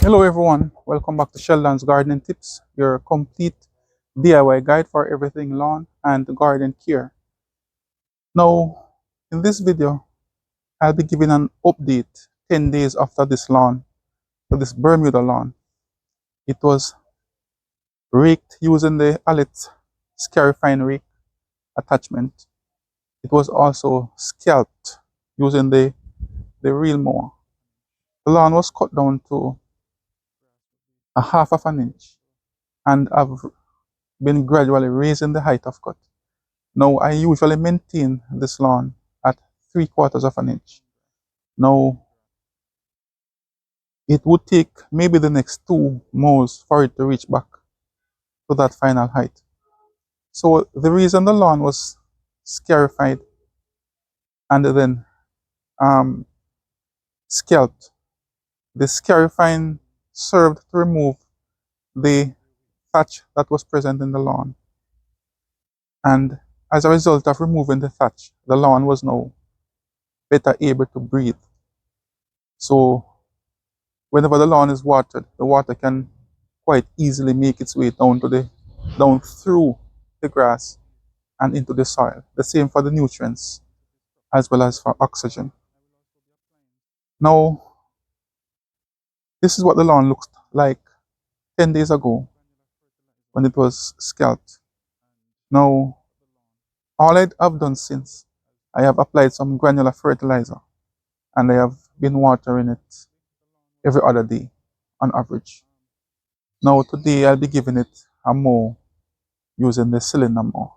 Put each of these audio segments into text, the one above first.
Hello everyone, welcome back to Sheldon's Gardening Tips, your complete DIY guide for everything lawn and garden care. Now, in this video, I'll be giving an update 10 days after this lawn, for this Bermuda lawn. It was raked using the Allet Scarifine rake attachment. It was also scalped using the reel mower. The lawn was cut down to a half of an inch, and I've been gradually raising the height of cut. Now, I usually maintain this lawn at 3/4 of an inch. Now, it would take maybe the next 2 mows for it to reach back to that final height. So the reason the lawn was scarified and then scalped, the scarifine served to remove the thatch that was present in the lawn. And as a result of removing the thatch, the lawn was now better able to breathe. So whenever the lawn is watered, the water can quite easily make its way down through the grass and into the soil. The same for the nutrients as well as for oxygen. Now, this is what the lawn looked like 10 days ago when it was scalped. Now, all I have done since, I have applied some granular fertilizer and I have been watering it every other day on average. Now today I'll be giving it a mow using the cylinder mower.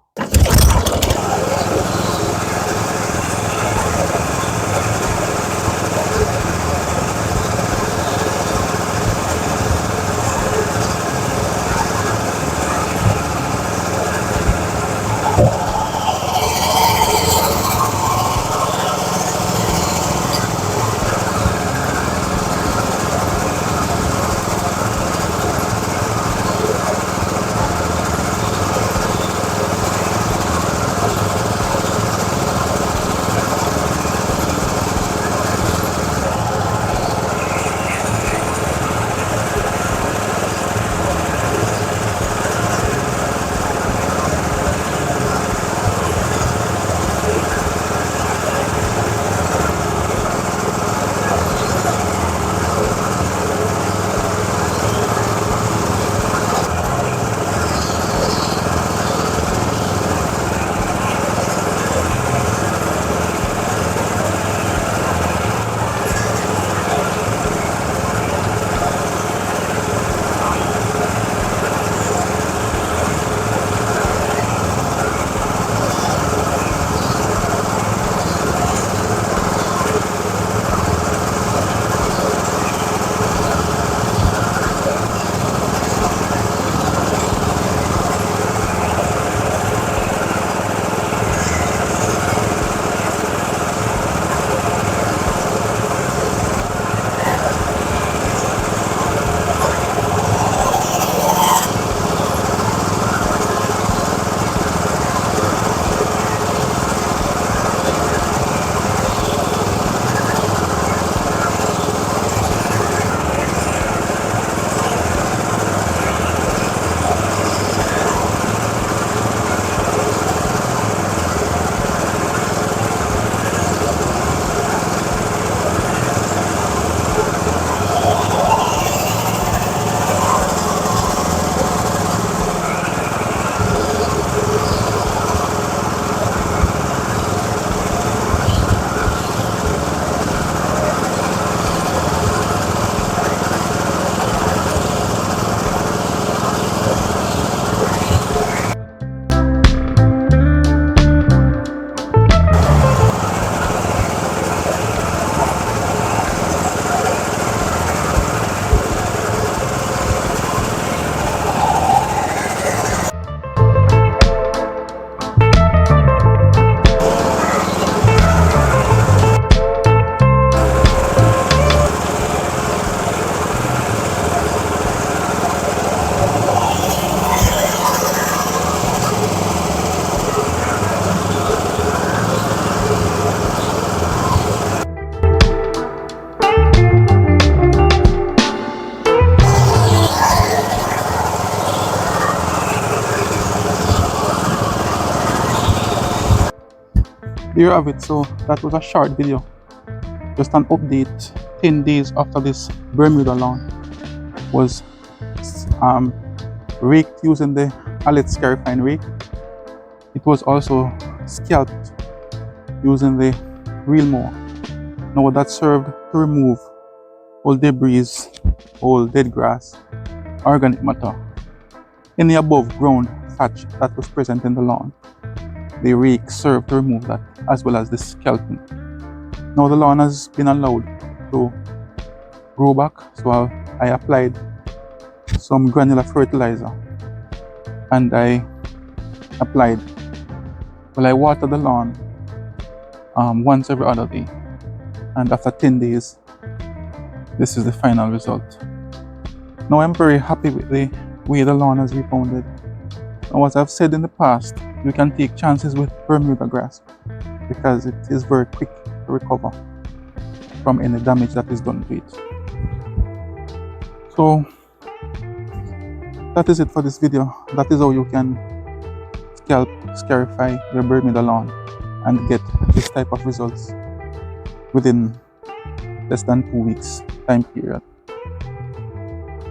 there you have it. So that was a short video, just an update 10 days after this Bermuda lawn was raked using the Allet Scarifying rake. It was also scalped using the reel mower. Now that served to remove all debris, all dead grass, organic matter, any above ground thatch that was present in the lawn. The rake served to remove that, as well as the scalping. Now the lawn has been allowed to grow back, so I applied some granular fertilizer, and I water the lawn once every other day, and after 10 days this is the final result. Now I'm very happy with the way the lawn has rebounded. Now, as I've said in the past, you can take chances with Bermuda grass because it is very quick to recover from any damage that is done to it. So that is it for this video. That is how you can scarify your Bermuda lawn and get this type of results within less than 2 weeks time period.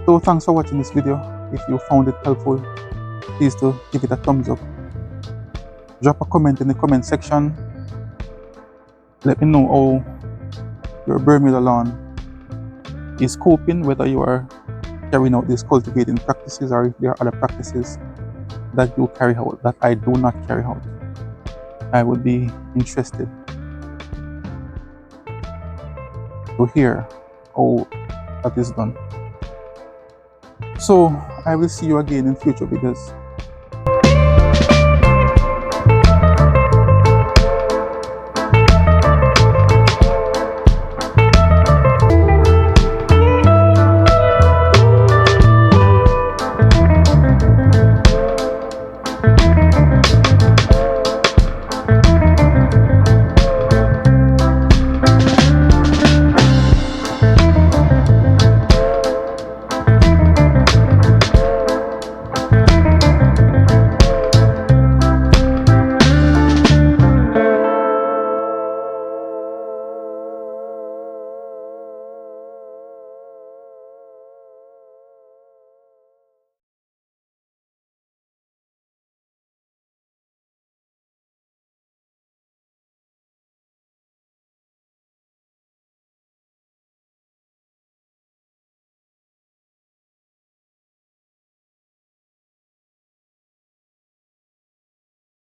So thanks for watching this video. If you found it helpful, please do give it a thumbs up. Drop a comment in the comment section. Let me know how your Bermuda lawn is coping, whether you are carrying out these cultivating practices or if there are other practices that you carry out that I do not carry out. I would be interested to hear how that is done. So I will see you again in future videos.